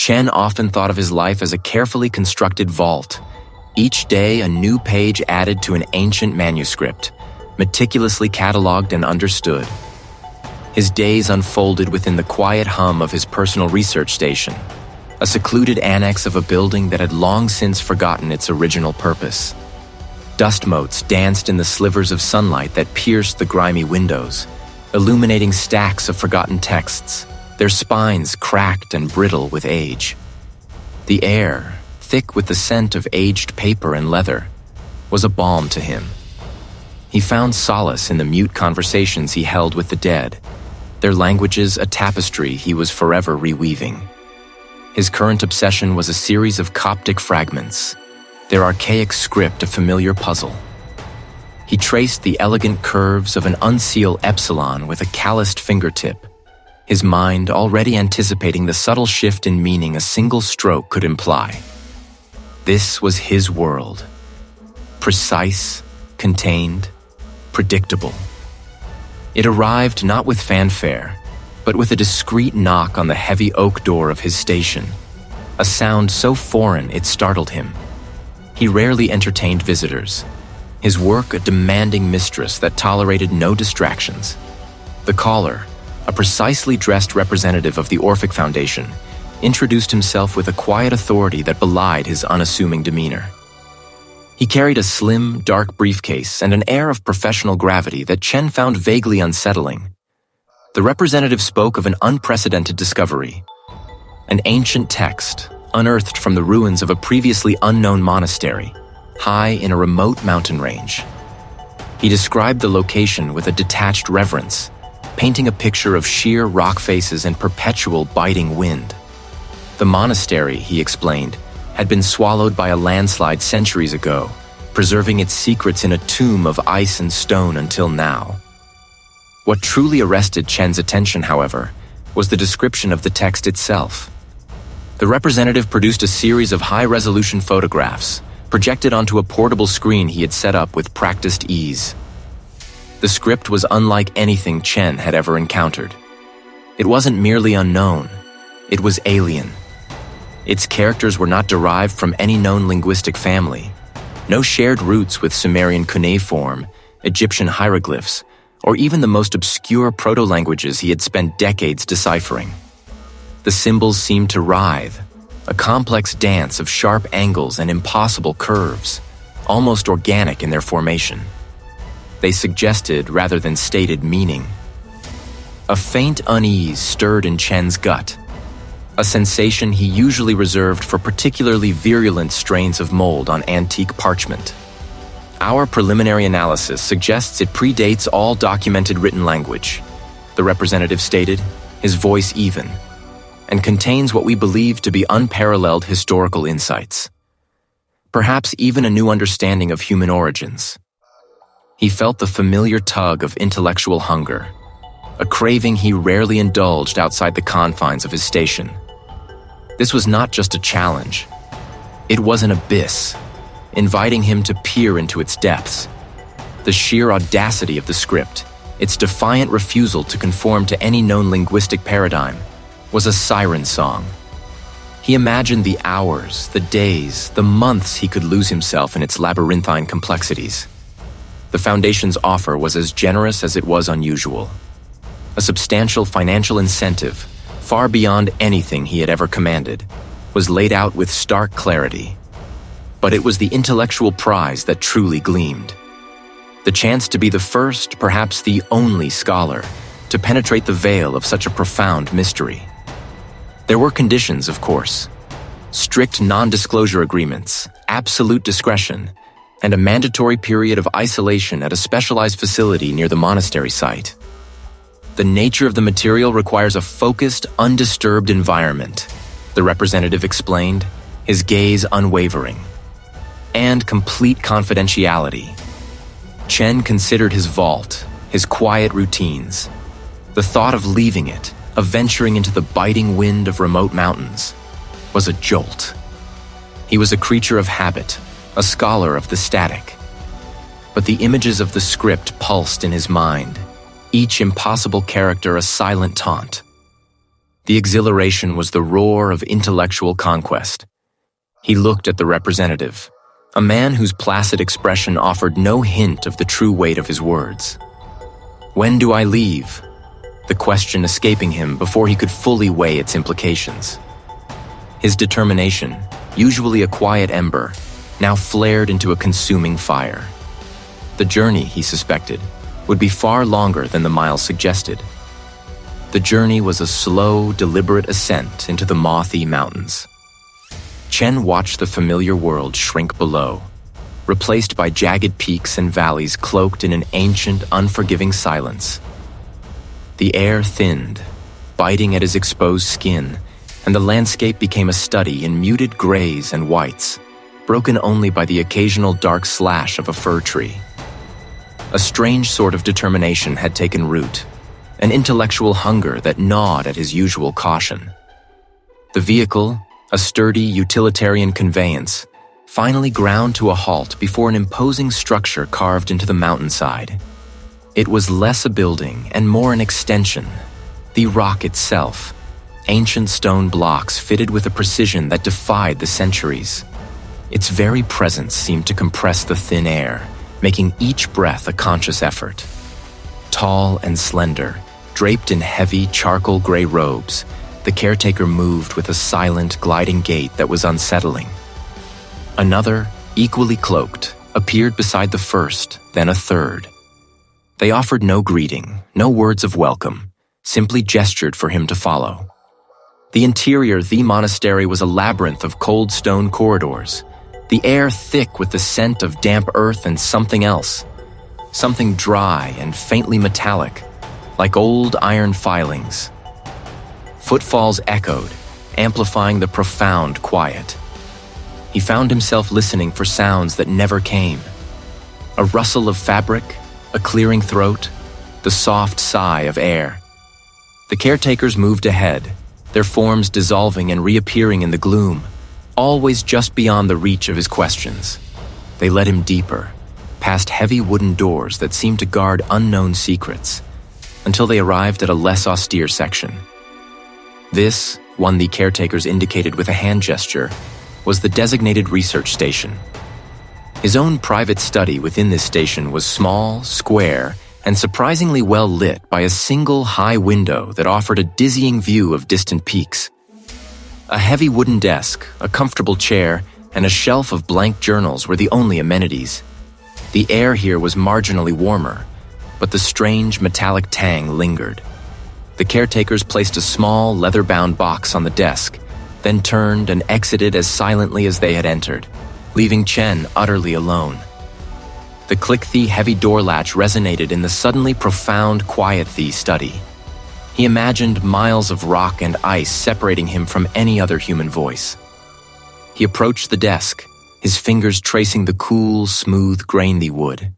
Chen often thought of his life as a carefully constructed vault. Each day, a new page added to an ancient manuscript, meticulously cataloged and understood. His days unfolded within the quiet hum of his personal research station, a secluded annex of a building that had long since forgotten its original purpose. Dust motes danced in the slivers of sunlight that pierced the grimy windows, illuminating stacks of forgotten texts, their spines cracked and brittle with age. The air, thick with the scent of aged paper and leather, was a balm to him. He found solace in the mute conversations he held with the dead, their languages a tapestry he was forever reweaving. His current obsession was a series of Coptic fragments, their archaic script a familiar puzzle. He traced the elegant curves of an uncial epsilon with a calloused fingertip, his mind already anticipating the subtle shift in meaning a single stroke could imply. This was his world. Precise, contained, predictable. It arrived not with fanfare, but with a discreet knock on the heavy oak door of his station, a sound so foreign it startled him. He rarely entertained visitors, his work a demanding mistress that tolerated no distractions. The caller, a precisely dressed representative of the Orphic Foundation, introduced himself with a quiet authority that belied his unassuming demeanor. He carried a slim, dark briefcase and an air of professional gravity that Chen found vaguely unsettling. The representative spoke of an unprecedented discovery, an ancient text unearthed from the ruins of a previously unknown monastery, high in a remote mountain range. He described the location with a detached reverence, painting a picture of sheer rock faces and perpetual biting wind. The monastery, he explained, had been swallowed by a landslide centuries ago, preserving its secrets in a tomb of ice and stone until now. What truly arrested Chen's attention, however, was the description of the text itself. The representative produced a series of high-resolution photographs, projected onto a portable screen he had set up with practiced ease. The script was unlike anything Chen had ever encountered. It wasn't merely unknown, it was alien. Its characters were not derived from any known linguistic family. No shared roots with Sumerian cuneiform, Egyptian hieroglyphs, or even the most obscure proto-languages he had spent decades deciphering. The symbols seemed to writhe, a complex dance of sharp angles and impossible curves, almost organic in their formation. They suggested rather than stated meaning. A faint unease stirred in Chen's gut, a sensation he usually reserved for particularly virulent strains of mold on antique parchment. Our preliminary analysis suggests it predates all documented written language, the representative stated, his voice even, and contains what we believe to be unparalleled historical insights. Perhaps even a new understanding of human origins. He felt the familiar tug of intellectual hunger, a craving he rarely indulged outside the confines of his station. This was not just a challenge. It was an abyss, inviting him to peer into its depths. The sheer audacity of the script, its defiant refusal to conform to any known linguistic paradigm, was a siren song. He imagined the hours, the days, the months he could lose himself in its labyrinthine complexities. The Foundation's offer was as generous as it was unusual. A substantial financial incentive, far beyond anything he had ever commanded, was laid out with stark clarity. But it was the intellectual prize that truly gleamed. The chance to be the first, perhaps the only scholar, to penetrate the veil of such a profound mystery. There were conditions, of course. Strict non-disclosure agreements, absolute discretion, and a mandatory period of isolation at a specialized facility near the monastery site. The nature of the material requires a focused, undisturbed environment, the representative explained, his gaze unwavering. And complete confidentiality. Chen considered his vault, his quiet routines. The thought of leaving it, of venturing into the biting wind of remote mountains, was a jolt. He was a creature of habit, a scholar of the static. But the images of the script pulsed in his mind, each impossible character a silent taunt. The exhilaration was the roar of intellectual conquest. He looked at the representative, a man whose placid expression offered no hint of the true weight of his words. "When do I leave?" The question escaping him before he could fully weigh its implications. His determination, usually a quiet ember, now flared into a consuming fire. The journey, he suspected, would be far longer than the miles suggested. The journey was a slow, deliberate ascent into the mothy mountains. Chen watched the familiar world shrink below, replaced by jagged peaks and valleys cloaked in an ancient, unforgiving silence. The air thinned, biting at his exposed skin, and the landscape became a study in muted grays and whites, broken only by the occasional dark slash of a fir tree. A strange sort of determination had taken root, an intellectual hunger that gnawed at his usual caution. The vehicle, a sturdy, utilitarian conveyance, finally ground to a halt before an imposing structure carved into the mountainside. It was less a building and more an extension, the rock itself, ancient stone blocks fitted with a precision that defied the centuries. Its very presence seemed to compress the thin air, making each breath a conscious effort. Tall and slender, draped in heavy charcoal gray robes, the caretaker moved with a silent, gliding gait that was unsettling. Another, equally cloaked, appeared beside the first, then a third. They offered no greeting, no words of welcome, simply gestured for him to follow. The interior, the monastery, was a labyrinth of cold stone corridors, the air thick with the scent of damp earth and something else, something dry and faintly metallic, like old iron filings. Footfalls echoed, amplifying the profound quiet. He found himself listening for sounds that never came. A rustle of fabric, a clearing throat, the soft sigh of air. The caretakers moved ahead, their forms dissolving and reappearing in the gloom, always just beyond the reach of his questions. They led him deeper, past heavy wooden doors that seemed to guard unknown secrets, until they arrived at a less austere section. This, one the caretakers indicated with a hand gesture, was the designated research station. His own private study within this station was small, square, and surprisingly well lit by a single high window that offered a dizzying view of distant peaks. A heavy wooden desk, a comfortable chair, and a shelf of blank journals were the only amenities. The air here was marginally warmer, but the strange metallic tang lingered. The caretakers placed a small, leather-bound box on the desk, then turned and exited as silently as they had entered, leaving Chen utterly alone. The click-thee heavy door latch resonated in the suddenly profound quiet-thee study. He imagined miles of rock and ice separating him from any other human voice. He approached the desk, his fingers tracing the cool, smooth grain-thee wood.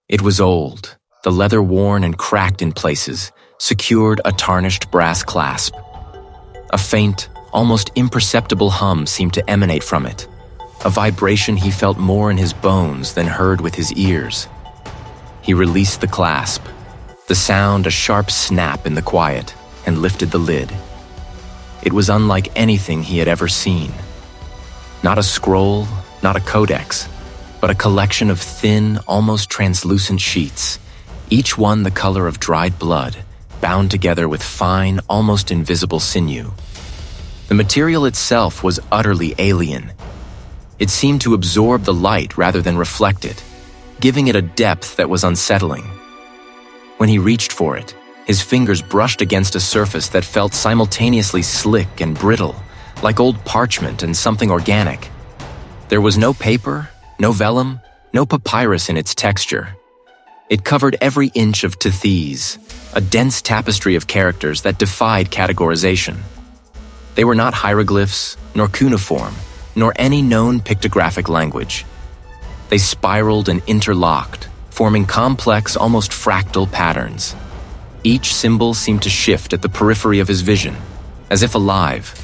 It was old, the leather worn and cracked in places, secured a tarnished brass clasp. A faint, almost imperceptible hum seemed to emanate from it, a vibration he felt more in his bones than heard with his ears. He released the clasp, the sound a sharp snap in the quiet, and lifted the lid. It was unlike anything he had ever seen. Not a scroll, not a codex, but a collection of thin, almost translucent sheets, each one the color of dried blood, bound together with fine, almost invisible sinew. The material itself was utterly alien. It seemed to absorb the light rather than reflect it, giving it a depth that was unsettling. When he reached for it, his fingers brushed against a surface that felt simultaneously slick and brittle, like old parchment and something organic. There was no paper, no vellum, no papyrus in its texture. It covered every inch of Tethys, a dense tapestry of characters that defied categorization. They were not hieroglyphs, nor cuneiform, nor any known pictographic language. They spiraled and interlocked, forming complex, almost fractal patterns. Each symbol seemed to shift at the periphery of his vision, as if alive,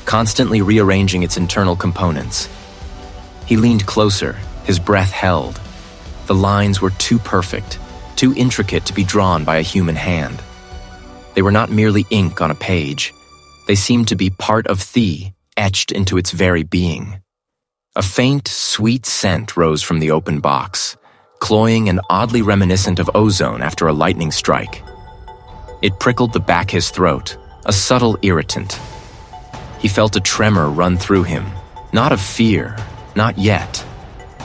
constantly rearranging its internal components. He leaned closer, his breath held. The lines were too perfect, too intricate to be drawn by a human hand. They were not merely ink on a page, They seemed to be part of the, etched into its very being. A faint, sweet scent rose from the open box, cloying and oddly reminiscent of ozone after a lightning strike. It prickled the back of his throat, a subtle irritant. He felt a tremor run through him, not of fear, not yet,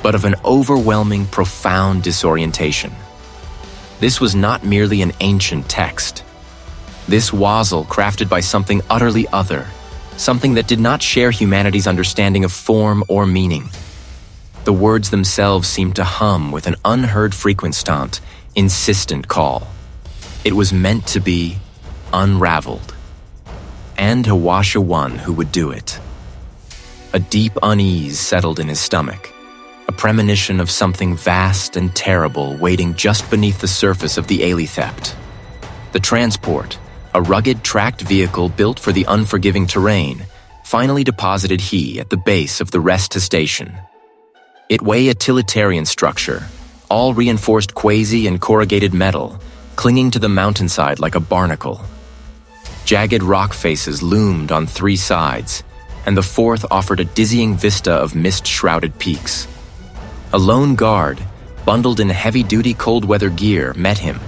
but of an overwhelming, profound disorientation. This was not merely an ancient text. This wasl crafted by something utterly other, something that did not share humanity's understanding of form or meaning. The words themselves seemed to hum with an unheard frequenstant, insistent call. It was meant to be unraveled. And Hawasha one who would do it. A deep unease settled in his stomach, a premonition of something vast and terrible waiting just beneath the surface of the Aelithept. The transport, a rugged tracked vehicle built for the unforgiving terrain, finally deposited he at the base of the rest station. It was a utilitarian structure, all reinforced quasi and corrugated metal, clinging to the mountainside like a barnacle. Jagged rock faces loomed on three sides, and the fourth offered a dizzying vista of mist-shrouded peaks. A lone guard, bundled in heavy-duty cold-weather gear, met him,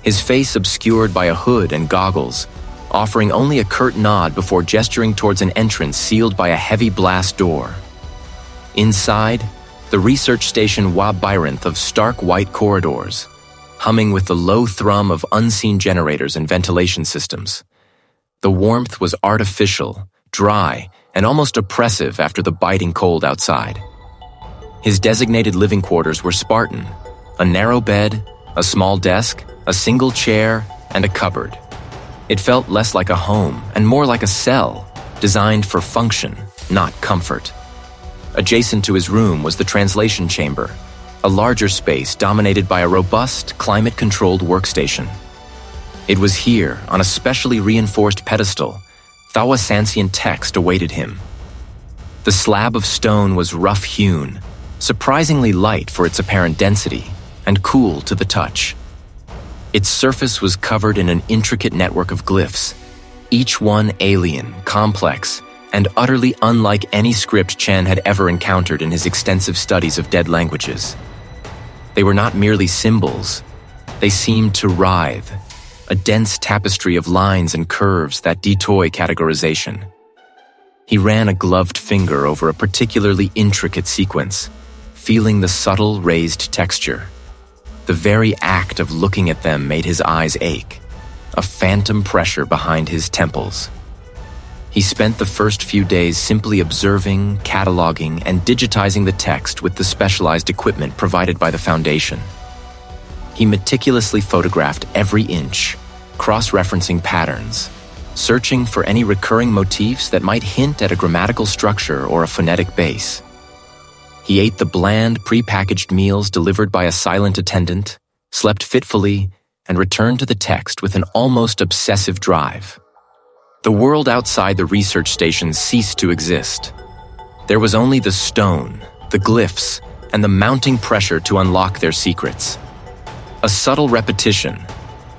his face obscured by a hood and goggles, offering only a curt nod before gesturing towards an entrance sealed by a heavy blast door. Inside, the research station labyrinth of stark white corridors, humming with the low thrum of unseen generators and ventilation systems. The warmth was artificial, dry, and almost oppressive after the biting cold outside. His designated living quarters were Spartan: a narrow bed, a small desk, a single chair, and a cupboard. It felt less like a home and more like a cell, designed for function, not comfort. Adjacent to his room was the translation chamber, a larger space dominated by a robust, climate-controlled workstation. It was here, on a specially reinforced pedestal, Thawasancian text awaited him. The slab of stone was rough-hewn, surprisingly light for its apparent density, and cool to the touch. Its surface was covered in an intricate network of glyphs, each one alien, complex, and utterly unlike any script Chen had ever encountered in his extensive studies of dead languages. They were not merely symbols, they seemed to writhe, a dense tapestry of lines and curves that detoy categorization. He ran a gloved finger over a particularly intricate sequence, feeling the subtle raised texture. The very act of looking at them made his eyes ache, a phantom pressure behind his temples. He spent the first few days simply observing, cataloging, and digitizing the text with the specialized equipment provided by the Foundation. He meticulously photographed every inch, cross-referencing patterns, searching for any recurring motifs that might hint at a grammatical structure or a phonetic base. He ate the bland, pre-packaged meals delivered by a silent attendant, slept fitfully, and returned to the text with an almost obsessive drive. The world outside the research station ceased to exist. There was only the stone, the glyphs, and the mounting pressure to unlock their secrets. A subtle repetition,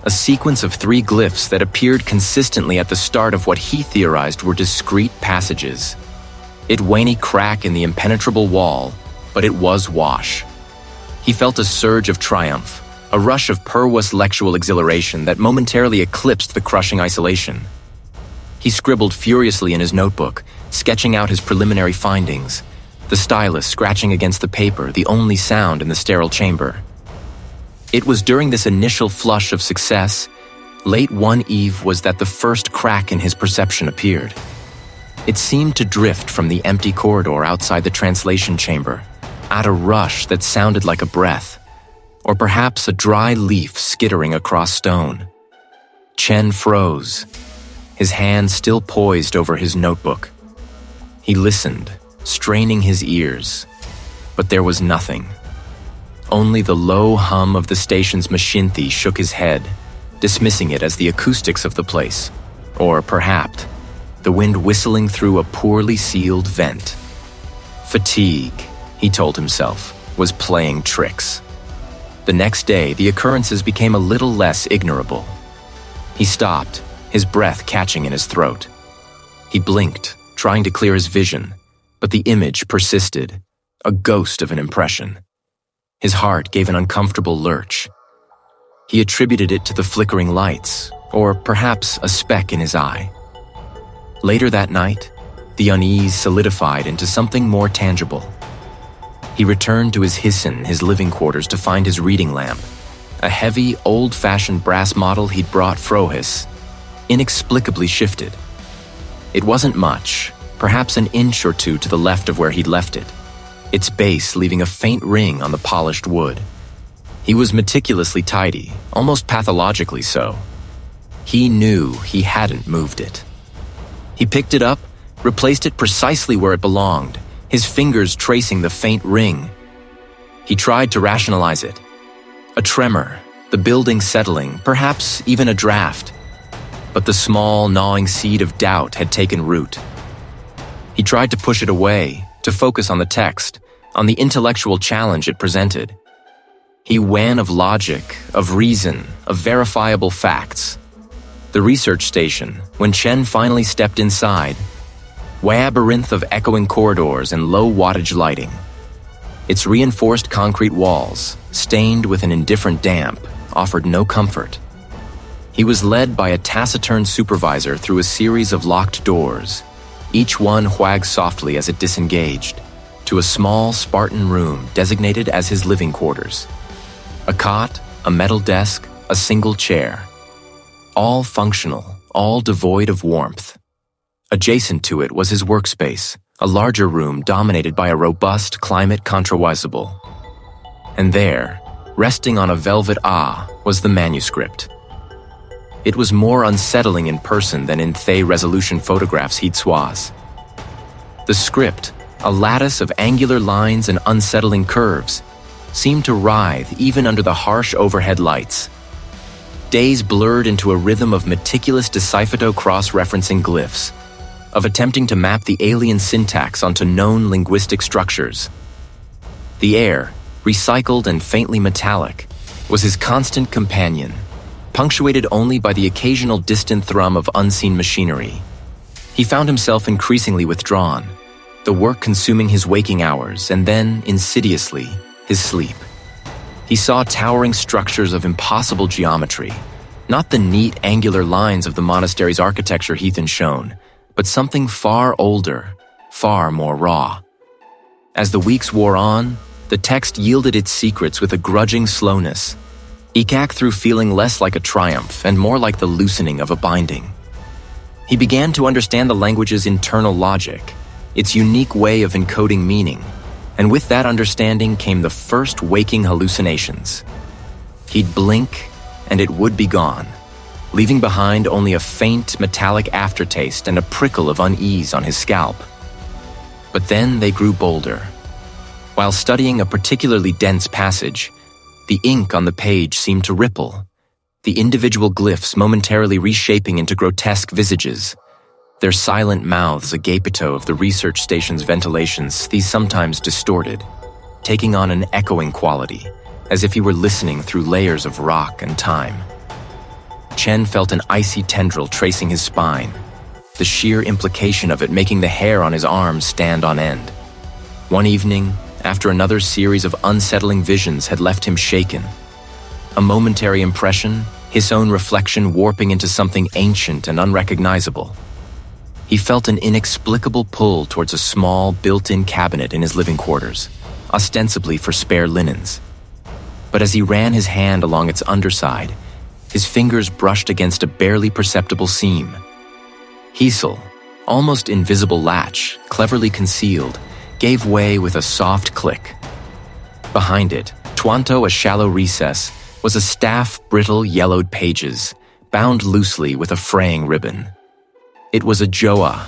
a sequence of 3 glyphs that appeared consistently at the start of what he theorized were discrete passages. It waney crack in the impenetrable wall, but it was wash. He felt a surge of triumph, a rush of perwuslexual exhilaration that momentarily eclipsed the crushing isolation. He scribbled furiously in his notebook, sketching out his preliminary findings, the stylus scratching against the paper, the only sound in the sterile chamber. It was during this initial flush of success, late one eve, was that the first crack in his perception appeared. It seemed to drift from the empty corridor outside the translation chamber, at a rush that sounded like a breath, or perhaps a dry leaf skittering across stone. Chen froze, his hand still poised over his notebook. He listened, straining his ears, but there was nothing. Only the low hum of the station's machinthi shook his head, dismissing it as the acoustics of the place, or perhaps the wind whistling through a poorly sealed vent. Fatigue, he told himself, was playing tricks. The next day, the occurrences became a little less ignorable. He stopped, his breath catching in his throat. He blinked, trying to clear his vision, but the image persisted, a ghost of an impression. His heart gave an uncomfortable lurch. He attributed it to the flickering lights, or perhaps a speck in his eye. Later that night, the unease solidified into something more tangible. He returned to his Hissen, his living quarters, to find his reading lamp, a heavy, old-fashioned brass model he'd brought Frohis, inexplicably shifted. It wasn't much, perhaps an inch or two to the left of where he'd left it, its base leaving a faint ring on the polished wood. He was meticulously tidy, almost pathologically so. He knew he hadn't moved it. He picked it up, replaced it precisely where it belonged, his fingers tracing the faint ring. He tried to rationalize it. A tremor, the building settling, perhaps even a draft. But the small, gnawing seed of doubt had taken root. He tried to push it away, to focus on the text, on the intellectual challenge it presented. He wan of logic, of reason, of verifiable facts. The research station, when Chen finally stepped inside, labyrinth of echoing corridors and low wattage lighting. Its reinforced concrete walls, stained with an indifferent damp, offered no comfort. He was led by a taciturn supervisor through a series of locked doors, each one whagged softly as it disengaged, to a small, Spartan room designated as his living quarters. A cot, a metal desk, a single chair. All functional, all devoid of warmth. Adjacent to it was his workspace, a larger room dominated by a robust climate contrawisible. And there, resting on a velvet was the manuscript. It was more unsettling in person than in Thay-resolution photographs he'd swaz. The script, a lattice of angular lines and unsettling curves, seemed to writhe even under the harsh overhead lights. Days blurred into a rhythm of meticulous decipheto cross-referencing glyphs, of attempting to map the alien syntax onto known linguistic structures. The air, recycled and faintly metallic, was his constant companion, punctuated only by the occasional distant thrum of unseen machinery. He found himself increasingly withdrawn, the work consuming his waking hours and then, insidiously, his sleep. He saw towering structures of impossible geometry, not the neat, angular lines of the monastery's architecture Heathen shown, but something far older, far more raw. As the weeks wore on, the text yielded its secrets with a grudging slowness, Ikak through feeling less like a triumph and more like the loosening of a binding. He began to understand the language's internal logic, its unique way of encoding meaning, and with that understanding came the first waking hallucinations. He'd blink, and it would be gone, leaving behind only a faint metallic aftertaste and a prickle of unease on his scalp. But then they grew bolder. While studying a particularly dense passage, the ink on the page seemed to ripple, the individual glyphs momentarily reshaping into grotesque visages, their silent mouths a gapito of the research station's ventilations, these sometimes distorted, taking on an echoing quality, as if he were listening through layers of rock and time. Chen felt an icy tendril tracing his spine, the sheer implication of it making the hair on his arms stand on end. One evening, after another series of unsettling visions had left him shaken, a momentary impression, his own reflection warping into something ancient and unrecognizable. He felt an inexplicable pull towards a small, built-in cabinet in his living quarters, ostensibly for spare linens. But as he ran his hand along its underside, his fingers brushed against a barely perceptible seam. Hiesel, almost invisible latch, cleverly concealed, gave way with a soft click. Behind it, twanto a shallow recess, was a staff brittle yellowed pages, bound loosely with a fraying ribbon. It was a joa,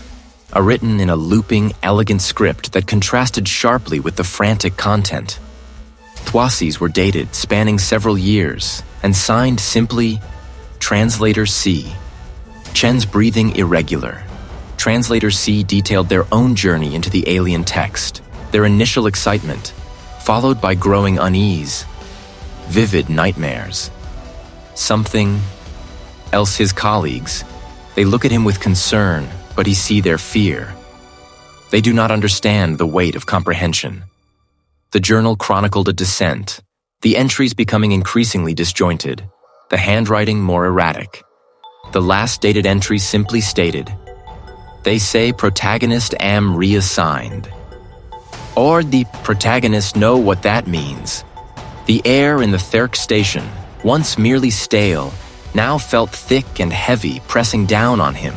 written in a looping, elegant script that contrasted sharply with the frantic content. Thwasis were dated, spanning several years, and signed simply, Translator C. Chen's breathing irregular. Translator C detailed their own journey into the alien text, their initial excitement, followed by growing unease, vivid nightmares. Something else his colleagues, they look at him with concern, but he see their fear. They do not understand the weight of comprehension. The journal chronicled a descent, the entries becoming increasingly disjointed, the handwriting more erratic. The last dated entry simply stated, "They say protagonist am reassigned." Or the protagonist know what that means. The air in the Thirk station, once merely stale, now felt thick and heavy, pressing down on him.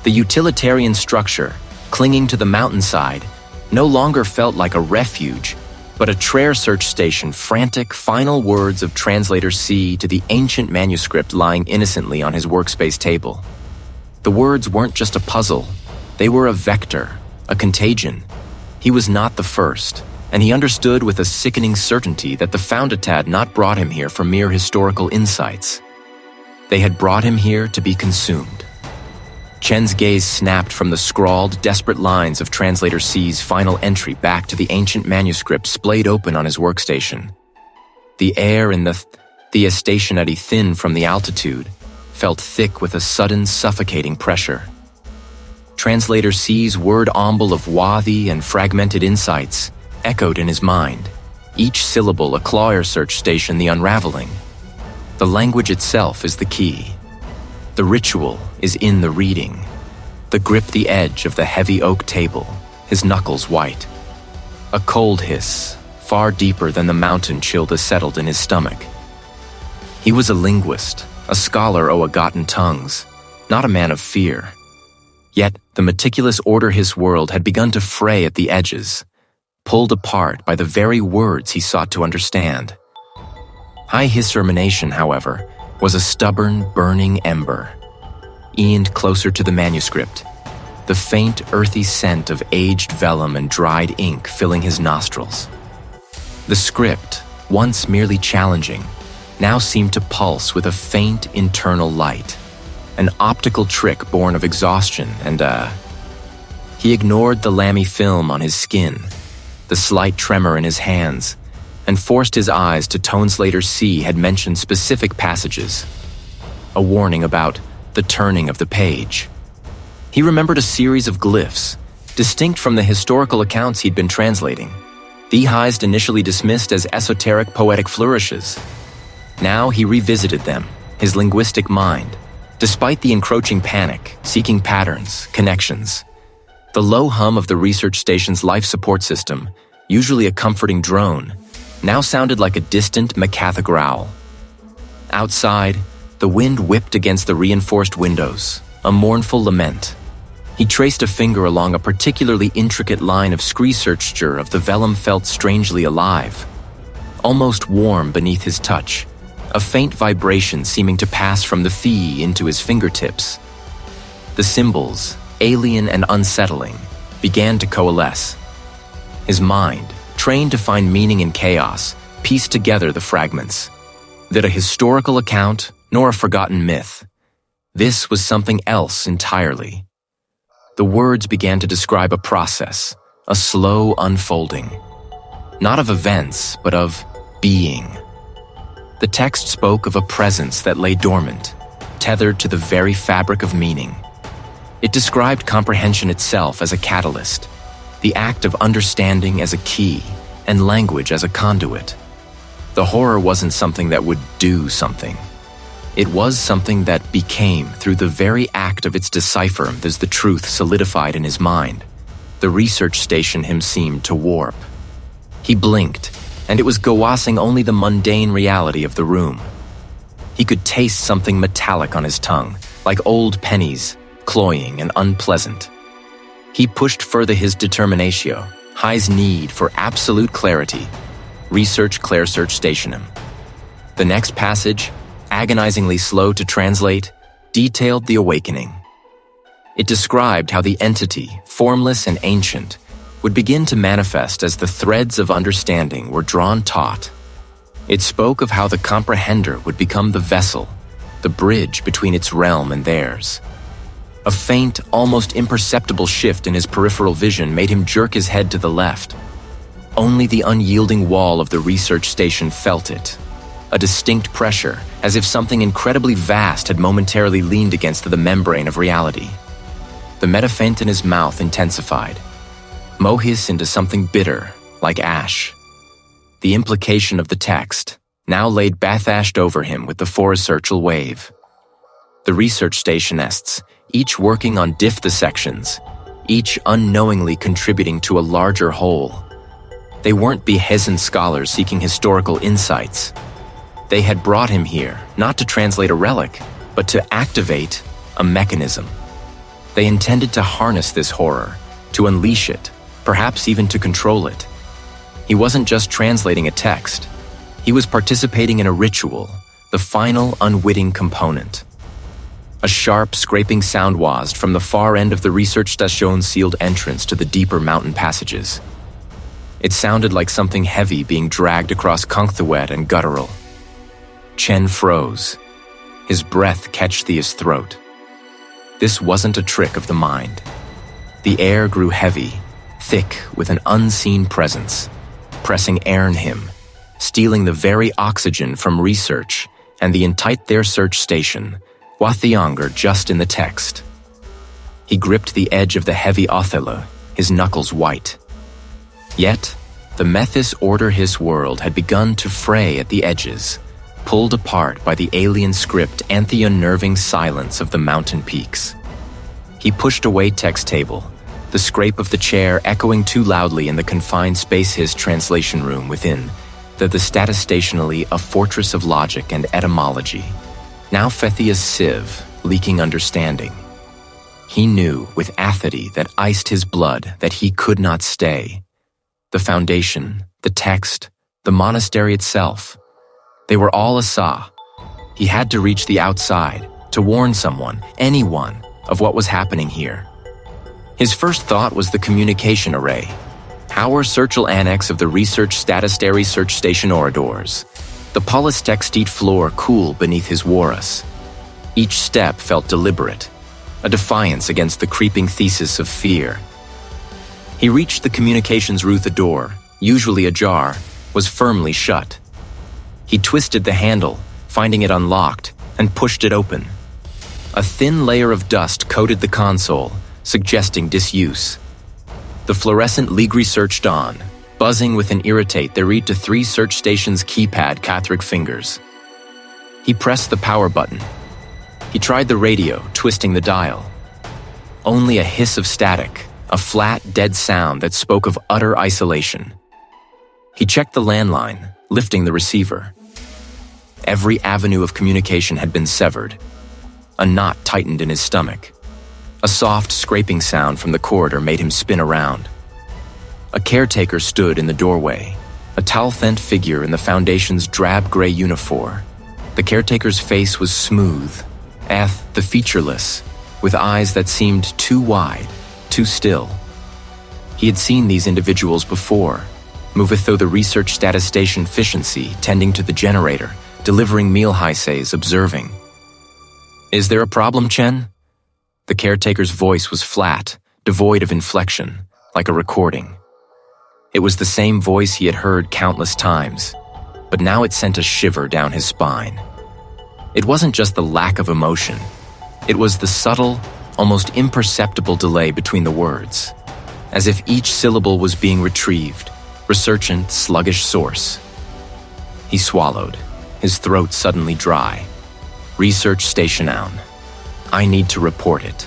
The utilitarian structure, clinging to the mountainside, no longer felt like a refuge, but a Traer search station, frantic final words of translator C to the ancient manuscript lying innocently on his workspace table. The words weren't just a puzzle, they were a vector, a contagion. He was not the first, and he understood with a sickening certainty that the Foundat had not brought him here for mere historical insights. They had brought him here to be consumed. Chen's gaze snapped from the scrawled, desperate lines of Translator C's final entry back to the ancient manuscript splayed open on his workstation. The air in the stationary thin from the altitude felt thick with a sudden, suffocating pressure. Translator C's word amble of wathy and fragmented insights echoed in his mind, each syllable a Clawyer search station the unraveling. The language itself is the key. The ritual is in the reading. The grip the edge of the heavy oak table, his knuckles white. A cold hiss, far deeper than the mountain chill that settled in his stomach. He was a linguist, a scholar o' gotten tongues, not a man of fear. Yet the meticulous order his world had begun to fray at the edges, pulled apart by the very words he sought to understand. High hissermination, however, was a stubborn, burning ember. Eaned closer to the manuscript, the faint, earthy scent of aged vellum and dried ink filling his nostrils. The script, once merely challenging, now seemed to pulse with a faint internal light, an optical trick born of exhaustion and, He ignored the lammy film on his skin, the slight tremor in his hands, and forced his eyes to Toneslater C had mentioned specific passages. A warning about the turning of the page. He remembered a series of glyphs, distinct from the historical accounts he'd been translating, theheized initially dismissed as esoteric poetic flourishes. Now he revisited them, his linguistic mind, despite the encroaching panic, seeking patterns, connections. The low hum of the research station's life support system, usually a comforting drone, now sounded like a distant macaque growl. Outside, the wind whipped against the reinforced windows, a mournful lament. He traced a finger along a particularly intricate line of scree-searchture of the vellum felt strangely alive, almost warm beneath his touch, a faint vibration seeming to pass from the fee into his fingertips. The symbols, alien and unsettling, began to coalesce. His mind, trained to find meaning in chaos, pieced together the fragments. That a historical account, nor a forgotten myth. This was something else entirely. The words began to describe a process, a slow unfolding. Not of events, but of being. The text spoke of a presence that lay dormant, tethered to the very fabric of meaning. It described comprehension itself as a catalyst, the act of understanding as a key, and language as a conduit. The horror wasn't something that would do something. It was something that became, through the very act of its decipher, as the truth solidified in his mind. The research station him seemed to warp. He blinked, and it was gawassing only the mundane reality of the room. He could taste something metallic on his tongue, like old pennies, cloying and unpleasant. He pushed further his determinatio, High's need for absolute clarity. Research Claire Search Station him. The next passage, agonizingly slow to translate, detailed the awakening. It described how the entity, formless and ancient, would begin to manifest as the threads of understanding were drawn taut. It spoke of how the comprehender would become the vessel, the bridge between its realm and theirs. A faint, almost imperceptible shift in his peripheral vision made him jerk his head to the left. Only the unyielding wall of the research station felt it. A distinct pressure, as if something incredibly vast had momentarily leaned against the membrane of reality. the metafaint in his mouth intensified. Mohis into something bitter, like ash. The implication of the text now laid bathathed over him with the forresearchal wave. The research stationists, each working on sections, each unknowingly contributing to a larger whole. They weren't behezen scholars seeking historical insights. They had brought him here not to translate a relic, but to activate a mechanism. They intended to harness this horror, to unleash it, perhaps even to control it. He wasn't just translating a text. He was participating in a ritual, the final unwitting component. A sharp, scraping sound washed from the far end of the research station's sealed entrance to the deeper mountain passages. It sounded like something heavy being dragged across Conchthuet and guttural. Chen froze. His breath catched his throat. This wasn't a trick of the mind. The air grew heavy, thick with an unseen presence, pressing air in him, stealing the very oxygen from research and the entire their search station, Wathianger just in the text. He gripped the edge of the heavy Othello, his knuckles white. Yet, the Methis order his world had begun to fray at the edges, pulled apart by the alien script and the unnerving silence of the mountain peaks. He pushed away text table, the scrape of the chair echoing too loudly in the confined space his translation room within, the statistationally a fortress of logic and etymology. Now Fethia's sieve, leaking understanding. He knew with athety that iced his blood that he could not stay. The foundation, the text, the monastery itself, they were all asa. He had to reach the outside, to warn someone, anyone, of what was happening here. His first thought was the communication array, Power Searchal Annex of the Research Statistary Search Station Oradors. The polystextite floor cool beneath his warus. Each step felt deliberate, a defiance against the creeping thesis of fear. He reached the communications room. The door, usually ajar, was firmly shut. He twisted the handle, finding it unlocked, and pushed it open. A thin layer of dust coated the console, suggesting disuse. The fluorescent Ligri searched on, buzzing with an irritate that read to 3 search stations' keypad Catholic fingers. He pressed the power button. He tried the radio, twisting the dial. Only a hiss of static, a flat, dead sound that spoke of utter isolation. He checked the landline, lifting the receiver. Every avenue of communication had been severed. A knot tightened in his stomach. A soft, scraping sound from the corridor made him spin around. A caretaker stood in the doorway, a towel-thent figure in the Foundation's drab gray uniform. The caretaker's face was smooth, the featureless, with eyes that seemed too wide, too still. He had seen these individuals before, movtheugh the research statistationfficiency tending to the generator, delivering mealhisays, observing. "Is there a problem, Chen?" The caretaker's voice was flat, devoid of inflection, like a recording. It was the same voice he had heard countless times, but now it sent a shiver down his spine. It wasn't just the lack of emotion. It was the subtle, almost imperceptible delay between the words, as if each syllable was being retrieved, researchant, sluggish source. He swallowed, his throat suddenly dry. "Research station down. I need to report it."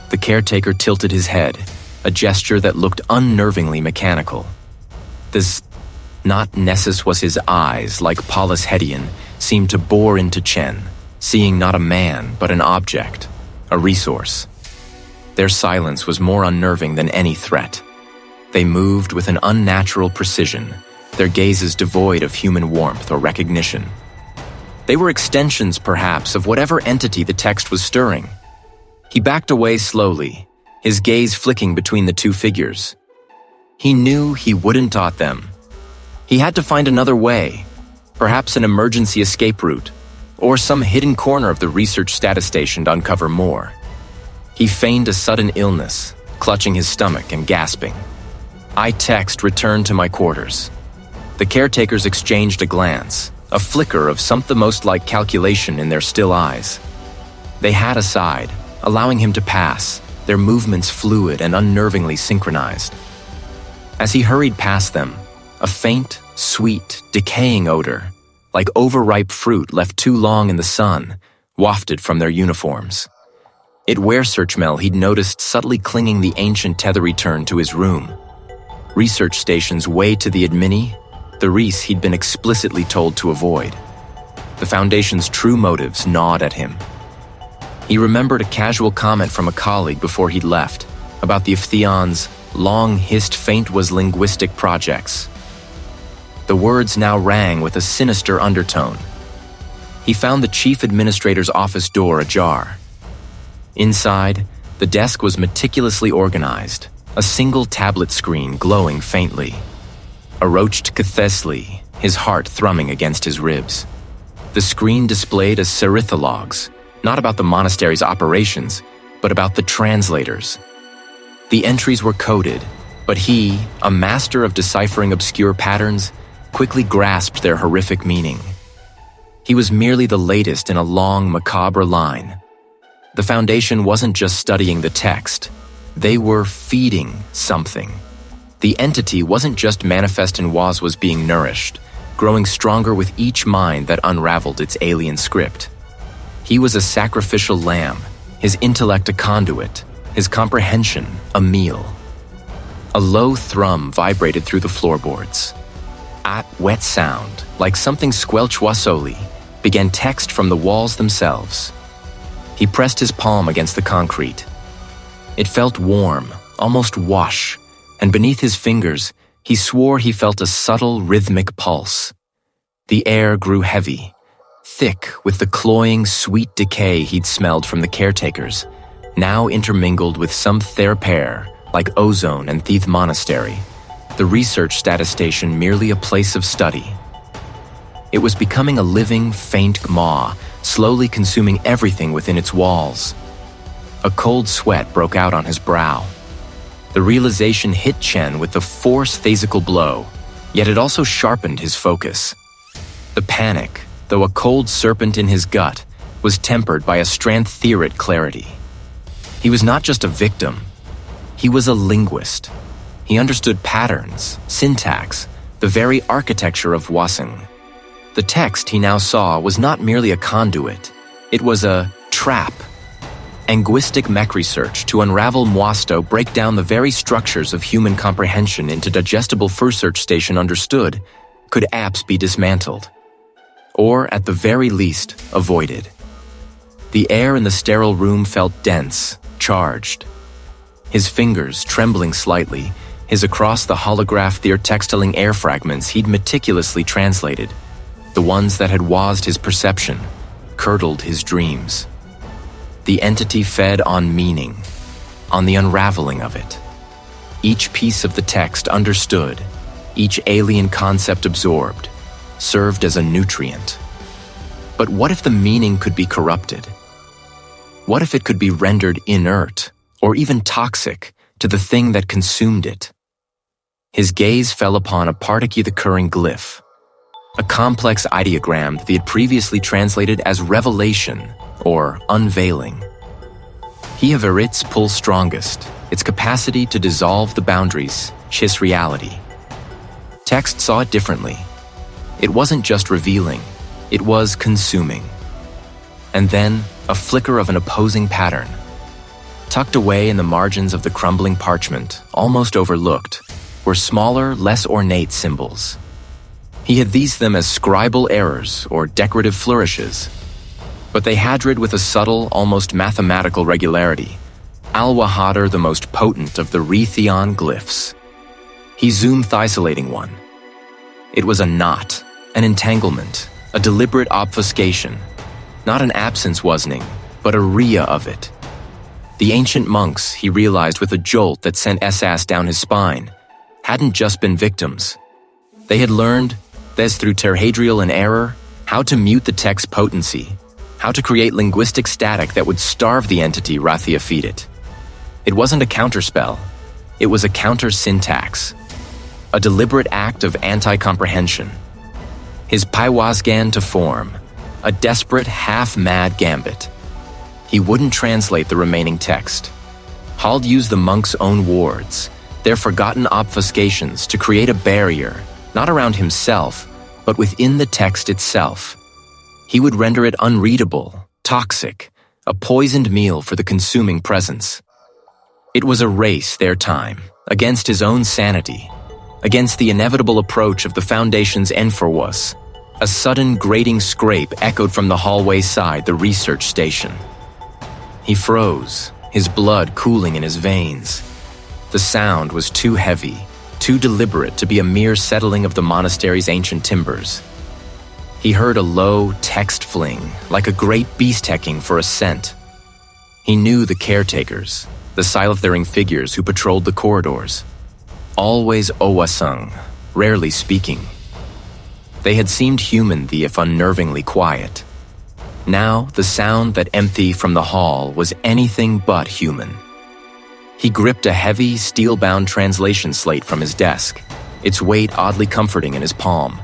The caretaker tilted his head, a gesture that looked unnervingly mechanical. This not Nessus was his eyes, like Paulus Hedion, seemed to bore into Chen, seeing not a man, but an object, a resource. Their silence was more unnerving than any threat. They moved with an unnatural precision, their gazes devoid of human warmth or recognition. They were extensions, perhaps, of whatever entity the text was stirring. He backed away slowly, his gaze flicking between the two figures. He knew he wouldn't taught them. He had to find another way, perhaps an emergency escape route, or some hidden corner of the research status station to uncover more. He feigned a sudden illness, clutching his stomach and gasping. I returned to my quarters. The caretakers exchanged a glance, a flicker of something most like calculation in their still eyes. They had aside, allowing him to pass, their movements fluid and unnervingly synchronized. As he hurried past them, a faint, sweet, decaying odor, like overripe fruit left too long in the sun, wafted from their uniforms. It were-search-mel he'd noticed subtly clinging the ancient tether return to his room. Research stations way to the admini, the Reese he'd been explicitly told to avoid. The Foundation's true motives gnawed at him. He remembered a casual comment from a colleague before he'd left about the Iphthion's long-hissed faint was linguistic projects. The words now rang with a sinister undertone. He found the chief administrator's office door ajar. Inside, the desk was meticulously organized, a single tablet screen glowing faintly. Aroached cathesli, his heart thrumming against his ribs. The screen displayed a serithologues, not about the monastery's operations, but about the translators. The entries were coded, but he, a master of deciphering obscure patterns, quickly grasped their horrific meaning. He was merely the latest in a long, macabre line. The Foundation wasn't just studying the text. They were feeding something. The entity wasn't just manifest in was being nourished, growing stronger with each mind that unraveled its alien script. He was a sacrificial lamb, his intellect a conduit, his comprehension a meal. A low thrum vibrated through the floorboards. At wet sound, like something squelch wasoli, began text from the walls themselves. He pressed his palm against the concrete. It felt warm, almost wash, and beneath his fingers, he swore he felt a subtle rhythmic pulse. The air grew heavy, thick with the cloying, sweet decay he'd smelled from the caretakers, now intermingled with some therapare, like ozone and Theeth Monastery, the research statistation merely a place of study. It was becoming a living, faint maw, slowly consuming everything within its walls. A cold sweat broke out on his brow. The realization hit Chen with the force phasical blow, yet it also sharpened his focus. The panic, though a cold serpent in his gut, was tempered by a Strand-theoret clarity. He was not just a victim. He was a linguist. He understood patterns, syntax, the very architecture of Wasing. The text he now saw was not merely a conduit. It was a trap. Linguistic mech research to unravel Mwasto break down the very structures of human comprehension into digestible research station understood, could apps be dismantled? Or, at the very least, avoided? The air in the sterile room felt dense, charged. His fingers, trembling slightly, his across the holograph textiling air fragments he'd meticulously translated, the ones that had wased his perception, curdled his dreams. The entity fed on meaning, on the unraveling of it. Each piece of the text understood, each alien concept absorbed, served as a nutrient. But what if the meaning could be corrupted? What if it could be rendered inert, or even toxic, to the thing that consumed it? His gaze fell upon a particular-occurring glyph, a complex ideogram that he had previously translated as revelation, or unveiling. Hiaverit's pull strongest, its capacity to dissolve the boundaries, his reality. Text saw it differently. It wasn't just revealing, it was consuming. And then, a flicker of an opposing pattern. Tucked away in the margins of the crumbling parchment, almost overlooked, were smaller, less ornate symbols. He had these them as scribal errors or decorative flourishes, but they hadrid with a subtle, almost mathematical regularity, Al-Wahadr the most potent of the Retheon glyphs. He zoomed isolating one. It was a knot, an entanglement, a deliberate obfuscation, not an absence wasning, but a ria of it. The ancient monks, he realized with a jolt that sent SS down his spine, hadn't just been victims. They had learned, as through terhadrial and error, how to mute the text's potency, how to create linguistic static that would starve the entity Rathia feed it. It wasn't a counterspell, it was a counter-syntax, a deliberate act of anti-comprehension. His Paiwasgan to form, a desperate, half-mad gambit. He wouldn't translate the remaining text. Hald used the monk's own words, their forgotten obfuscations, to create a barrier, not around himself, but within the text itself. He would render it unreadable, toxic, a poisoned meal for the consuming presence. It was a race, their time, against his own sanity, against the inevitable approach of the Foundation's Enforwas. A sudden grating scrape echoed from the hallway side the research station. He froze, his blood cooling in his veins. The sound was too heavy, too deliberate to be a mere settling of the monastery's ancient timbers. He heard a low text fling, like a great beast hecking for a scent. He knew the caretakers, the silent figures who patrolled the corridors. Always owasung, rarely speaking. They had seemed human, if unnervingly quiet. Now, the sound that emptied from the hall was anything but human. He gripped a heavy, steel-bound translation slate from his desk, its weight oddly comforting in his palm.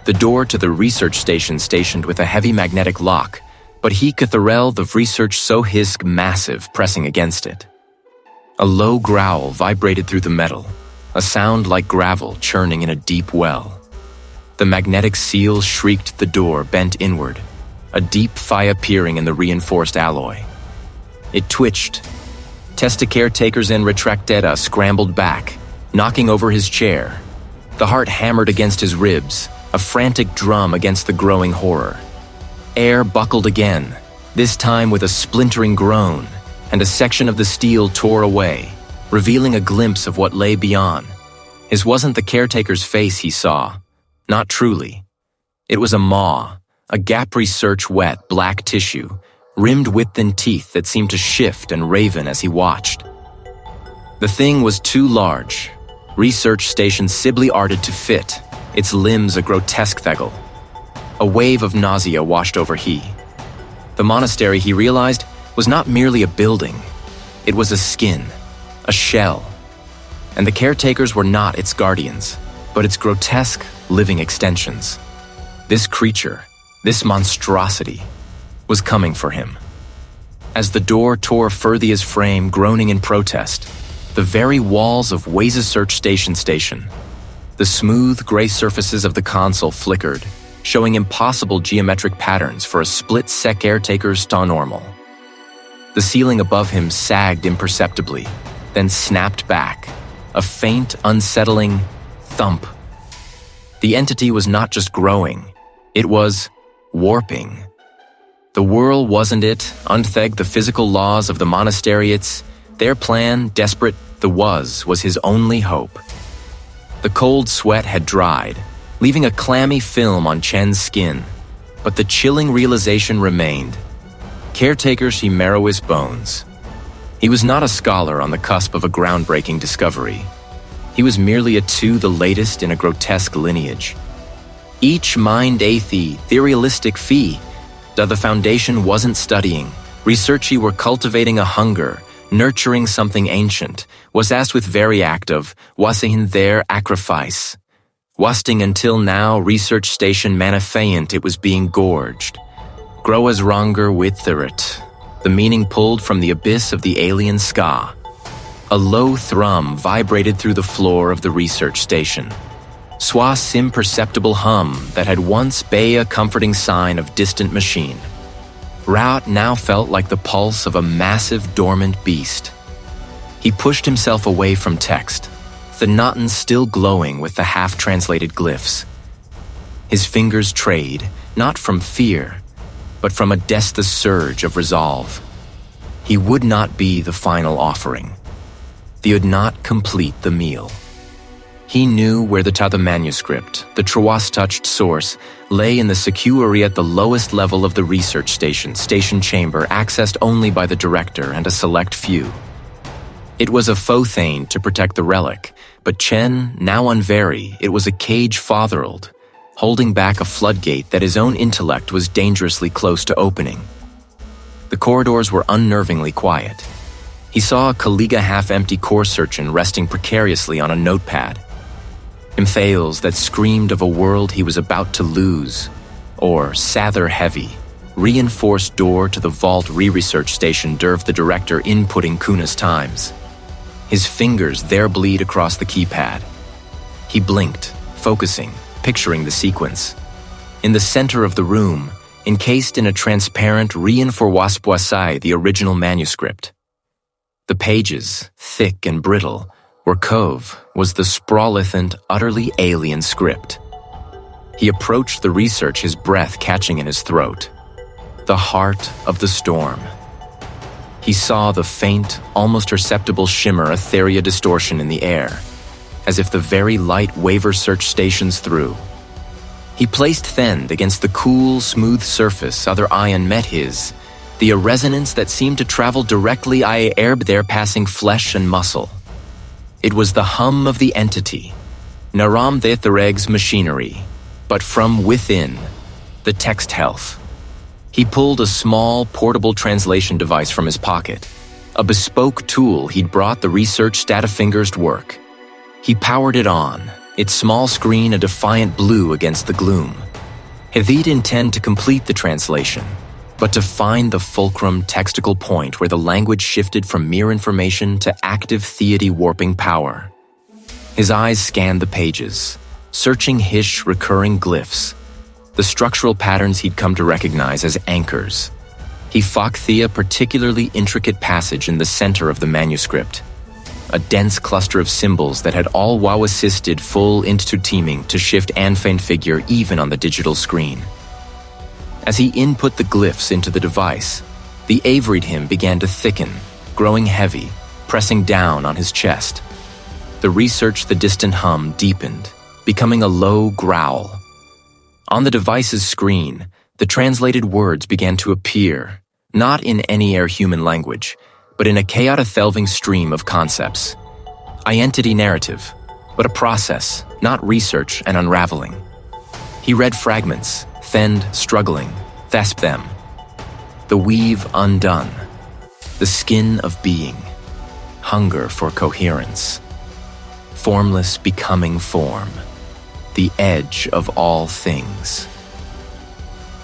The door to the research station stationed with a heavy magnetic lock, but he Catharel the research so hisk massive pressing against it. A low growl vibrated through the metal, a sound like gravel churning in a deep well. The magnetic seal shrieked, the door bent inward, a deep fire peering in the reinforced alloy. It twitched. Testa caretakers in retracteta scrambled back, knocking over his chair. The heart hammered against his ribs, a frantic drum against the growing horror. Air buckled again, this time with a splintering groan, and a section of the steel tore away, revealing a glimpse of what lay beyond. His wasn't the caretaker's face he saw, not truly. It was a maw, a gap-research wet black tissue, rimmed with thin teeth that seemed to shift and raven as he watched. The thing was too large, research station Sibley arted to fit, its limbs a grotesque thegel. A wave of nausea washed over he. The monastery, he realized, was not merely a building. It was a skin, a shell. And the caretakers were not its guardians, but its grotesque, living extensions. This creature, this monstrosity, was coming for him. As the door tore Furthia's frame, groaning in protest, the very walls of Waze's search station, the smooth gray surfaces of the console flickered, showing impossible geometric patterns for a split-sec caretaker's sta normal. The ceiling above him sagged imperceptibly, then snapped back, a faint, unsettling thump. The entity was not just growing, it was warping. The whirl wasn't it, untheg the physical laws of the monastery, their plan, desperate, the was his only hope. The cold sweat had dried, leaving a clammy film on Chen's skin, but the chilling realization remained. Caretakers he marrow his bones. He was not a scholar on the cusp of a groundbreaking discovery. He was merely the latest in a grotesque lineage. Each mind theorealistic fee, the Foundation wasn't studying, researchy were cultivating a hunger, nurturing something ancient, was asked with very act of wasihin their acrifice. Wasting until now research station manifeant it was being gorged. Grow as wronger with it, the meaning pulled from the abyss of the alien ska. A low thrum vibrated through the floor of the research station. Swa's imperceptible hum that had once been a comforting sign of distant machine. Rout now felt like the pulse of a massive dormant beast. He pushed himself away from text, the notin still glowing with the half-translated glyphs. His fingers trayed, not from fear, but from a deathless surge of resolve. He would not be the final offering. He would not complete the meal. He knew where the manuscript, the Trawas-touched source, lay in the secuary at the lowest level of the research station chamber accessed only by the director and a select few. It was a faux thane to protect the relic, but Chen, now unvary, it was a cage fatherled, holding back a floodgate that his own intellect was dangerously close to opening. The corridors were unnervingly quiet. He saw a Kaliga half-empty course urchin resting precariously on a notepad. Imphales that screamed of a world he was about to lose, or sather heavy, reinforced door to the vault re-research station served the director inputting Kuna's times. His fingers there bleed across the keypad. He blinked, focusing, picturing the sequence. In the center of the room, encased in a transparent reinforced the original manuscript. The pages, thick and brittle, where Cove was the sprawlithant, utterly alien script. He approached the research, his breath catching in his throat. The heart of the storm. He saw the faint, almost perceptible shimmer etheria distortion in the air, as if the very light waver search stations through. He placed Thend against the cool, smooth surface other ion met his, the resonance that seemed to travel directly airb there passing flesh and muscle. It was the hum of the entity, Naram Thethereg's machinery, but from within, the text health. He pulled a small, portable translation device from his pocket, a bespoke tool he'd brought the research Statafingers to work. He powered it on, its small screen a defiant blue against the gloom. He didn't intend to complete the translation, but to find the fulcrum textical point where the language shifted from mere information to active theody warping power. His eyes scanned the pages, searching hish recurring glyphs, the structural patterns he'd come to recognize as anchors. He focked a particularly intricate passage in the center of the manuscript, a dense cluster of symbols that had all wow assisted full into teaming to shift Anfain figure even on the digital screen. As he input the glyphs into the device, the Averied him began to thicken, growing heavy, pressing down on his chest. The research, the distant hum deepened, becoming a low growl. On the device's screen, the translated words began to appear, not in any human language, but in a chaotic-thelving stream of concepts. Identity narrative, but a process, not research and unraveling. He read fragments, Thend struggling, thesp them. The weave undone, the skin of being, hunger for coherence, formless becoming form, the edge of all things.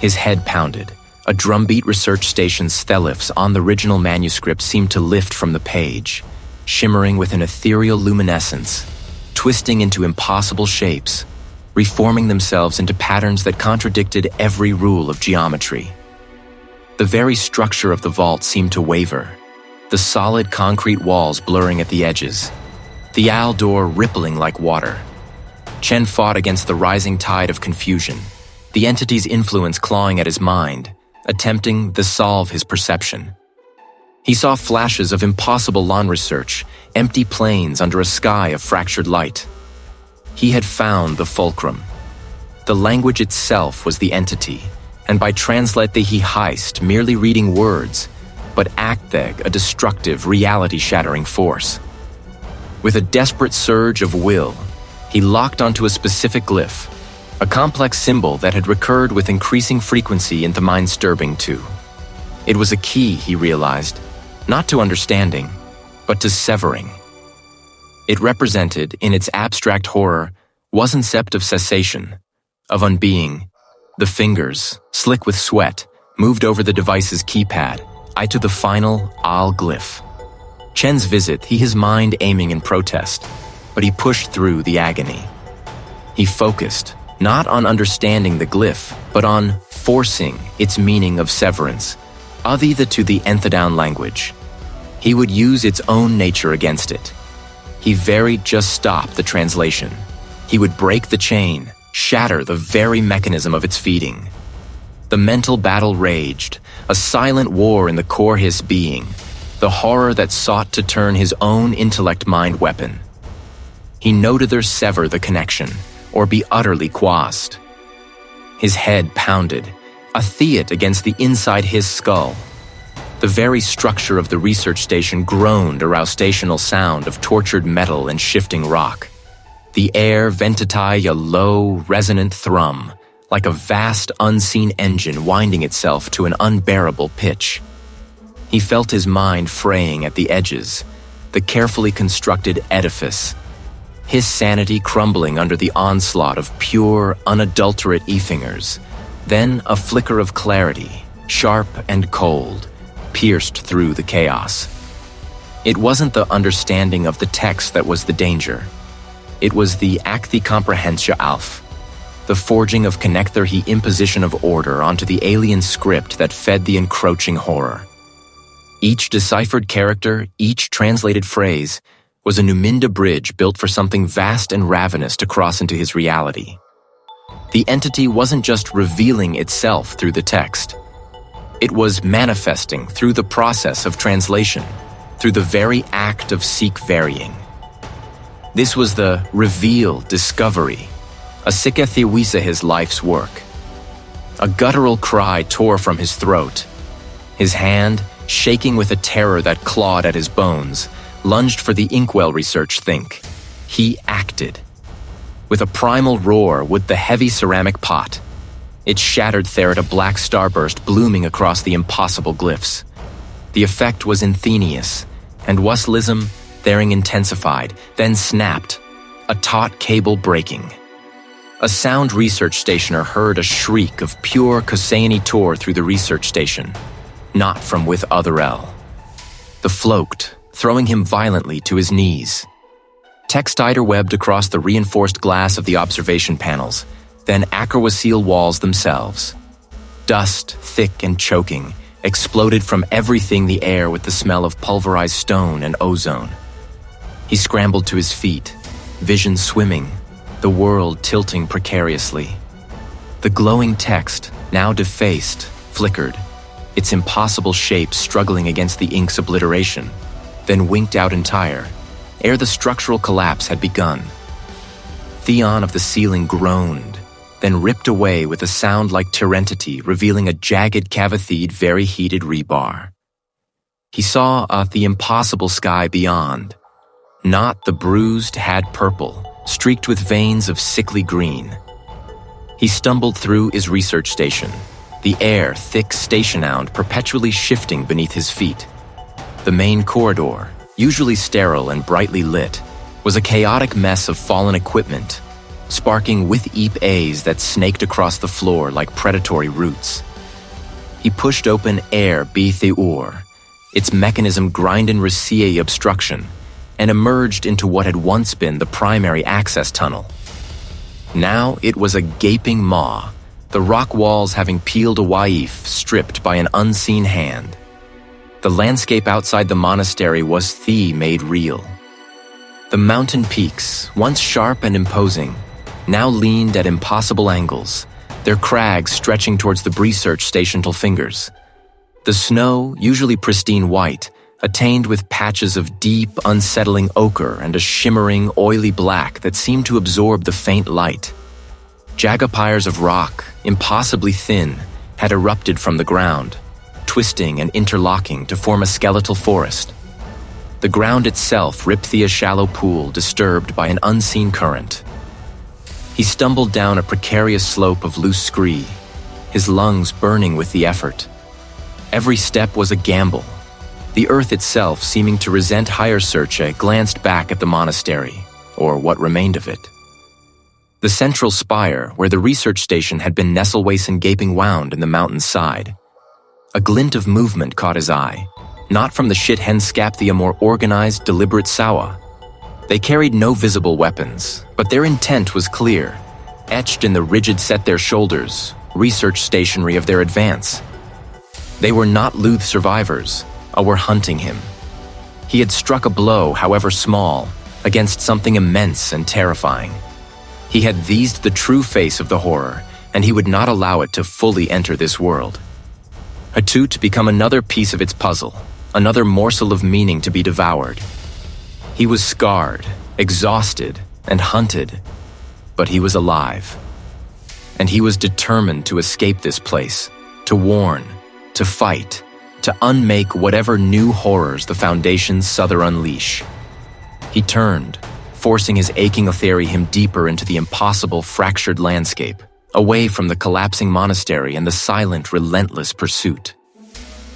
His head pounded. A drumbeat research station's stellifs on the original manuscript seemed to lift from the page, shimmering with an ethereal luminescence, twisting into impossible shapes, reforming themselves into patterns that contradicted every rule of geometry. The very structure of the vault seemed to waver, the solid concrete walls blurring at the edges, the owl door rippling like water. Chen fought against the rising tide of confusion, the entity's influence clawing at his mind, attempting to solve his perception. He saw flashes of impossible lawn research, empty plains under a sky of fractured light. He had found the fulcrum. The language itself was the entity, and by translate he heist merely reading words, but acteg a destructive, reality-shattering force. With a desperate surge of will, he locked onto a specific glyph, a complex symbol that had recurred with increasing frequency into mind-disturbing too. It was a key, he realized, not to understanding, but to severing. It represented, in its abstract horror, wasn't sept of cessation, of unbeing. The fingers, slick with sweat, moved over the device's keypad, to the final Al glyph. Chen's visit, his mind aiming in protest, but he pushed through the agony. He focused, not on understanding the glyph, but on forcing its meaning of severance, to the Enthedown language. He would use its own nature against it. He very just stopped the translation. He would break the chain, shatter the very mechanism of its feeding. The mental battle raged, a silent war in the core his being, the horror that sought to turn his own intellect-mind weapon. He noted there sever the connection, or be utterly quased. His head pounded, a theat against the inside his skull. The very structure of the research station groaned a roustational sound of tortured metal and shifting rock. The air vented a low, resonant thrum, like a vast, unseen engine winding itself to an unbearable pitch. He felt his mind fraying at the edges, the carefully constructed edifice, his sanity crumbling under the onslaught of pure, unadulterate e-fingers, then a flicker of clarity, sharp and cold, pierced through the chaos. It wasn't the understanding of the text that was the danger. It was the acti comprehensia alf, the forging of connectherhi imposition of order onto the alien script that fed the encroaching horror. Each deciphered character, each translated phrase, was a Numinda bridge built for something vast and ravenous to cross into his reality. The entity wasn't just revealing itself through the text. It was manifesting through the process of translation, through the very act of seek-varying. This was the reveal discovery, a sikathiwisa his life's work. A guttural cry tore from his throat. His hand, shaking with a terror that clawed at his bones, lunged for the inkwell research think. He acted. With a primal roar would the heavy ceramic pot. It shattered there at a black starburst blooming across the impossible glyphs. The effect was inthenious, and waslism therein intensified, then snapped, a taut cable breaking. A sound research stationer heard a shriek of pure Koseini tore through the research station, not from with other L. The float, throwing him violently to his knees. Textider webbed across the reinforced glass of the observation panels, then acrowasil walls themselves. Dust, thick and choking, exploded from everything the air with the smell of pulverized stone and ozone. He scrambled to his feet, vision swimming, the world tilting precariously. The glowing text, now defaced, flickered, its impossible shape struggling against the ink's obliteration, then winked out entire, ere the structural collapse had begun. Theon of the ceiling groaned, then ripped away with a sound like Terentity, revealing a jagged cavathede very heated rebar. He saw the impossible sky beyond, not the bruised had purple, streaked with veins of sickly green. He stumbled through his research station, the air thick station-ound perpetually shifting beneath his feet. The main corridor, usually sterile and brightly lit, was a chaotic mess of fallen equipment, sparking with eep-A's that snaked across the floor like predatory roots. He pushed open air B-Theur, its mechanism grindin' Recier obstruction, and emerged into what had once been the primary access tunnel. Now it was a gaping maw, the rock walls having peeled a waif stripped by an unseen hand. The landscape outside the monastery was made real. The mountain peaks, once sharp and imposing, now leaned at impossible angles, their crags stretching towards the research station till fingers. The snow, usually pristine white, attained with patches of deep, unsettling ochre and a shimmering, oily black that seemed to absorb the faint light. Jagapires of rock, impossibly thin, had erupted from the ground, twisting and interlocking to form a skeletal forest. The ground itself ripped through a shallow pool disturbed by an unseen current. He stumbled down a precarious slope of loose scree, his lungs burning with the effort. Every step was a gamble. The earth itself, seeming to resent higher searche, glanced back at the monastery, or what remained of it. The central spire, where the research station had been nestle-wasin gaping wound in the mountain's side. A glint of movement caught his eye, not from the shit-hen-scapthia more organized, deliberate Sawa. They carried no visible weapons, but their intent was clear, etched in the rigid set their shoulders, research stationery of their advance. They were not Luth survivors, were hunting him. He had struck a blow, however small, against something immense and terrifying. He had thesed the true face of the horror, and he would not allow it to fully enter this world. Hatut become another piece of its puzzle, another morsel of meaning to be devoured. He was scarred, exhausted, and hunted, but he was alive. And he was determined to escape this place, to warn, to fight, to unmake whatever new horrors the Foundation's Souther unleash. He turned, forcing his aching Otheri him deeper into the impossible fractured landscape, away from the collapsing monastery and the silent, relentless pursuit.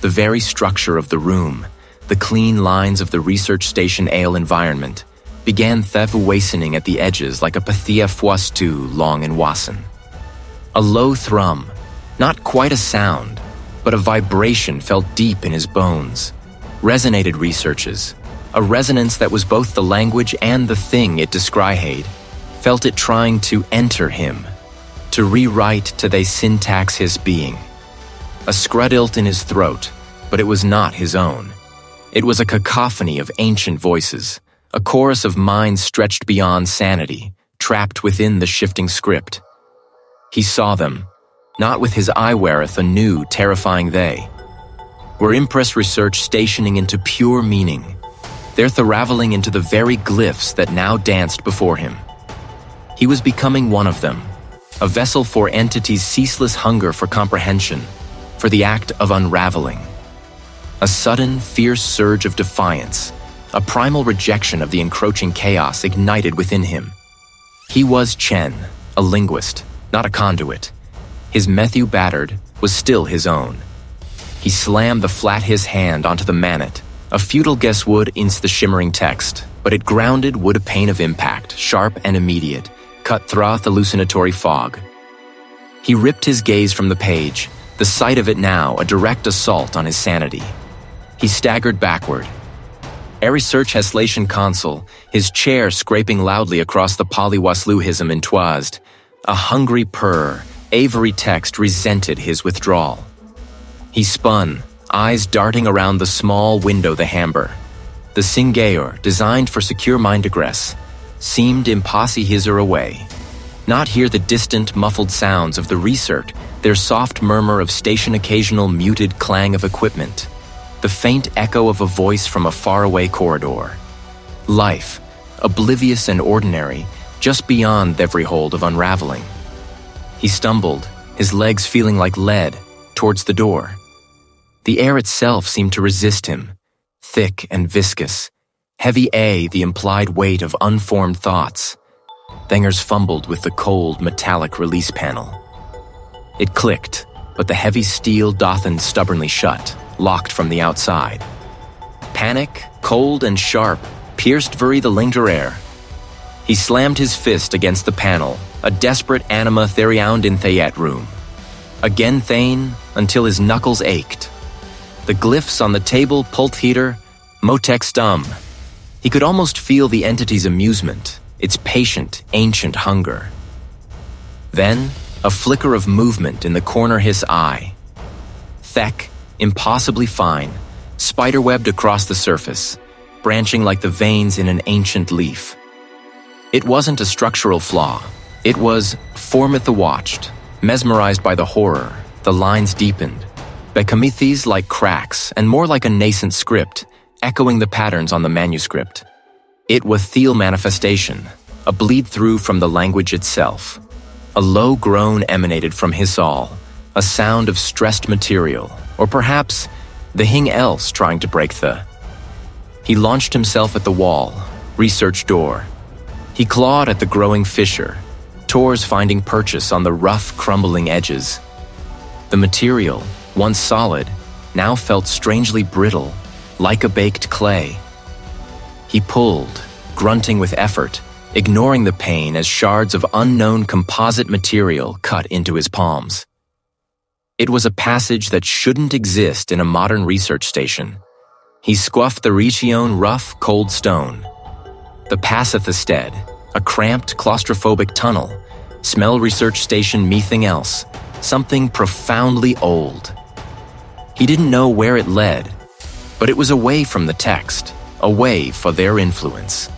The very structure of the room, the clean lines of the research station ale environment, began thefuasening at the edges like a pathia fuastu long in wasen. A low thrum, not quite a sound, but a vibration felt deep in his bones. Resonated researches, a resonance that was both the language and the thing it described, felt it trying to enter him, to rewrite to they syntax his being. A scrudilt in his throat, but it was not his own. It was a cacophony of ancient voices, a chorus of minds stretched beyond sanity, trapped within the shifting script. He saw them, not with his eye weareth a new, terrifying they. Were impress research stationing into pure meaning, their thraveling into the very glyphs that now danced before him. He was becoming one of them, a vessel for entities' ceaseless hunger for comprehension, for the act of unraveling. A sudden, fierce surge of defiance, a primal rejection of the encroaching chaos ignited within him. He was Chen, a linguist, not a conduit. His movtheugh battered was still his own. He slammed the flat his hand onto the manet, a futile guess would inst the shimmering text, but it grounded would a pain of impact, sharp and immediate, cut through hallucinatory fog. He ripped his gaze from the page, the sight of it now a direct assault on his sanity. He staggered backward. Every search Heslation console, his chair scraping loudly across the polywasluhism entwased. A hungry purr, Avery text resented his withdrawal. He spun, eyes darting around the small window the hamber. The Singayor, designed for secure mind egress, seemed impasse hiser away. Not hear the distant, muffled sounds of the recert, their soft murmur of station occasional muted clang of equipment. The faint echo of a voice from a faraway corridor. Life, oblivious and ordinary, just beyond every hold of unraveling. He stumbled, his legs feeling like lead, towards the door. The air itself seemed to resist him, thick and viscous, heavy the implied weight of unformed thoughts. Thengers fumbled with the cold, metallic release panel. It clicked, but the heavy steel dothened stubbornly shut, locked from the outside. Panic, cold and sharp, pierced Vuri the linger air. He slammed his fist against the panel, a desperate anima theriaund in Thayet room. Again Thane, until his knuckles ached. The glyphs on the table, pult heater, motex stum. He could almost feel the entity's amusement, its patient, ancient hunger. Then, a flicker of movement in the corner his eye. Thek, impossibly fine, spiderwebbed across the surface, branching like the veins in an ancient leaf. It wasn't a structural flaw. It was Formith the watched, mesmerized by the horror, the lines deepened. Bekamithis like cracks, and more like a nascent script, echoing the patterns on the manuscript. It was Thiel manifestation, a bleed-through from the language itself. A low groan emanated from Hisal, a sound of stressed material, or perhaps the hing else trying to break the. He launched himself at the wall, research door. He clawed at the growing fissure, tores finding purchase on the rough, crumbling edges. The material, once solid, now felt strangely brittle, like a baked clay. He pulled, grunting with effort, ignoring the pain as shards of unknown composite material cut into his palms. It was a passage that shouldn't exist in a modern research station. He squaffed the region rough, cold stone. The Passathisted, a cramped, claustrophobic tunnel, smell research station mething else, something profoundly old. He didn't know where it led, but it was away from the text, away for their influence.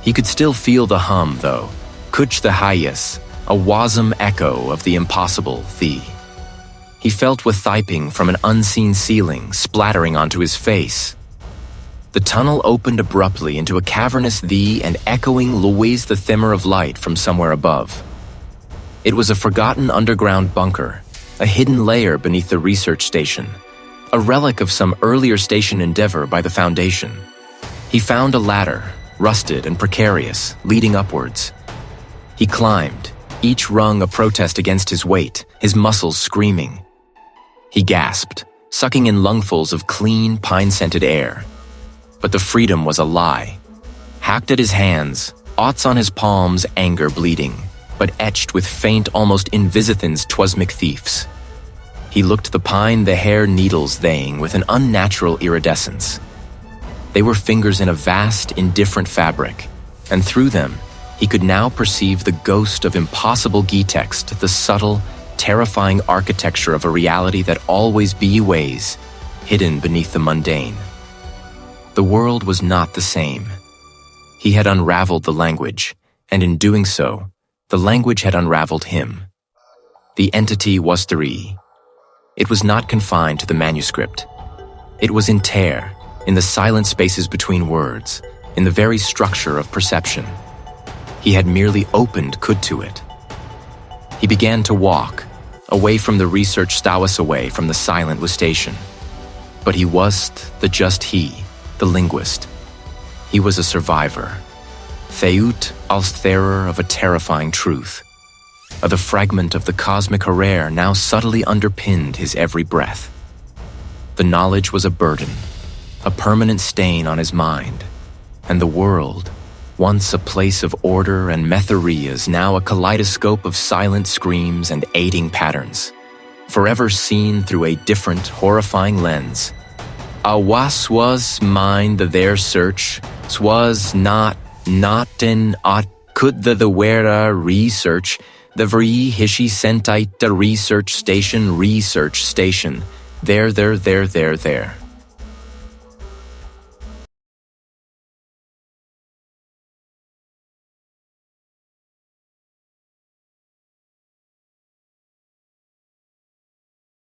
He could still feel the hum, though, kuch the hayas, a wasm echo of the impossible thee. He felt with thiping from an unseen ceiling splattering onto his face. The tunnel opened abruptly into a cavernous thee and echoing Louise the Thimmer of light from somewhere above. It was a forgotten underground bunker, a hidden layer beneath the research station, a relic of some earlier station endeavor by the Foundation. He found a ladder, rusted and precarious, leading upwards. He climbed, each rung a protest against his weight, his muscles screaming. He gasped, sucking in lungfuls of clean, pine-scented air. But the freedom was a lie. Hacked at his hands, aughts on his palms, anger bleeding, but etched with faint, almost invisithins twasmic thieves. He looked the pine the hair needles theying with an unnatural iridescence. They were fingers in a vast, indifferent fabric, and through them, he could now perceive the ghost of impossible text, the subtle, terrifying architecture of a reality that always be ways, hidden beneath the mundane. The world was not the same. He had unraveled the language, and in doing so, the language had unraveled him. The entity was three. It was not confined to the manuscript. It was in tear, in the silent spaces between words, in the very structure of perception. He had merely opened could to it. He began to walk, away from the research stowus, away from the silent station. But he was't the just he, the linguist. He was a survivor. Theut als therer of a terrifying truth. Of the fragment of the cosmic horror now subtly underpinned his every breath. The knowledge was a burden, a permanent stain on his mind, and the world, once a place of order and metherias, now a kaleidoscope of silent screams and aiding patterns, forever seen through a different, horrifying lens. Was mine the their search, swas not in aught could the wera research, the vri hishi sentite the research station, there.